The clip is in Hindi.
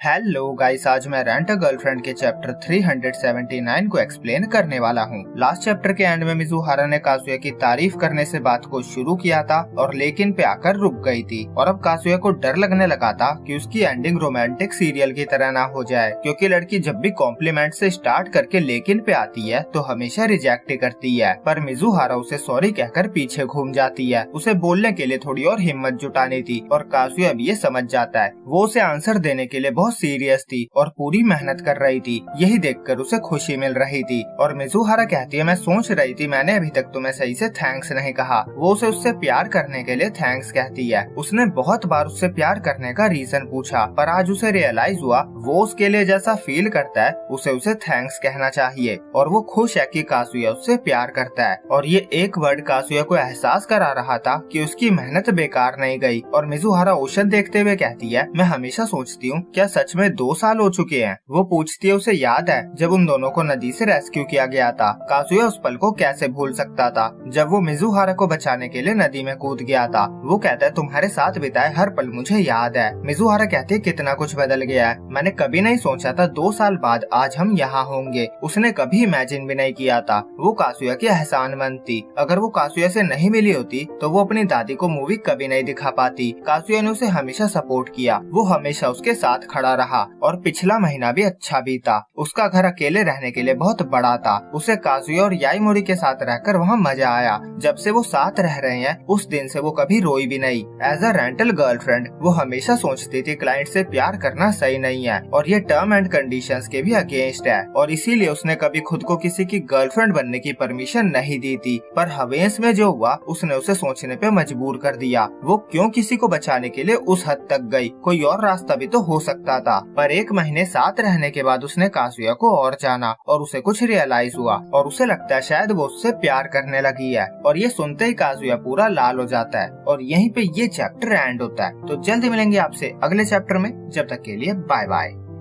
हेलो गाइस, आज मैं रेंट अ गर्लफ्रेंड के चैप्टर 379 को एक्सप्लेन करने वाला हूँ। लास्ट चैप्टर के एंड में मिजुहारा ने कासुया की तारीफ करने से बात को शुरू किया था और लेकिन पे आकर रुक गई थी और अब कासुया को डर लगने लगा था कि उसकी एंडिंग रोमांटिक सीरियल की तरह ना हो जाए, क्योंकि लड़की जब भी कॉम्प्लीमेंट से स्टार्ट करके लेकिन पे आती है तो हमेशा रिजेक्ट करती है। पर मिजुहारा उसे सॉरी कहकर पीछे घूम जाती है। उसे बोलने के लिए थोड़ी और हिम्मत जुटानी थी और कासुया भी ये समझ जाता है। वो उसे आंसर देने के लिए बहुत सीरियस थी और पूरी मेहनत कर रही थी। यही देखकर उसे खुशी मिल रही थी और मिजुहारा कहती है, मैं सोच रही थी मैंने अभी तक तुम्हें सही से थैंक्स नहीं कहा। वो उसे उससे प्यार करने के लिए थैंक्स कहती है। उसने बहुत बार उससे प्यार करने का रीजन पूछा, पर आज उसे रियलाइज हुआ वो उसके लिए जैसा फील करता है उसे थैंक्स कहना चाहिए और वो खुश है कि कासुया उससे प्यार करता है। और ये एक वर्ड कासुया को एहसास करा रहा था कि उसकी मेहनत बेकार नहीं गई। और मिजुहारा ओशन देखते हुए कहती है, मैं हमेशा सोचती हूँ क्या सच में 2 साल हो चुके हैं। वो पूछती है, उसे याद है जब उन दोनों को नदी से रेस्क्यू किया गया था। कासुया उस पल को कैसे भूल सकता था जब वो मिजुहारा को बचाने के लिए नदी में कूद गया था। वो कहता है, तुम्हारे साथ बिताए हर पल मुझे याद है। मिजुहारा कहती है, कितना कुछ बदल गया है, मैंने कभी नहीं सोचा था 2 साल बाद आज हम यहाँ होंगे। उसने कभी इमेजिन भी नहीं किया था। वो कासुया की एहसानमंद थी। अगर वो कासुया से नहीं मिली होती तो वो अपनी दादी को मूवी कभी नहीं दिखा पाती। कासुया ने उसे हमेशा सपोर्ट किया, वो हमेशा उसके साथ खड़ा रहा और पिछला महीना भी अच्छा बीता। उसका घर अकेले रहने के लिए बहुत बड़ा था। उसे कासुया और याईमोरी के साथ रहकर वहाँ मजा आया। जब से वो साथ रह रहे हैं उस दिन से वो कभी रोई भी नहीं। एज अ रेंटल गर्लफ्रेंड वो हमेशा सोचती थी क्लाइंट से प्यार करना सही नहीं है और ये टर्म एंड कंडीशंस के भी अगेंस्ट है और इसीलिए उसने कभी खुद को किसी की गर्लफ्रेंड बनने की परमिशन नहीं दी थी। पर हवेस में जो हुआ उसने उसे सोचने पे मजबूर कर दिया। वो क्यों किसी को बचाने के लिए उस हद तक गई, कोई और रास्ता भी तो हो सकता था। पर 1 महीने साथ रहने के बाद उसने कासुया को और जाना और उसे कुछ रियलाइज हुआ और उसे लगता है शायद वो उससे प्यार करने लगी है। और ये सुनते ही कासुया पूरा लाल हो जाता है और यहीं पे ये चैप्टर एंड होता है। तो जल्दी मिलेंगे आपसे अगले चैप्टर में, जब तक के लिए बाय बाय।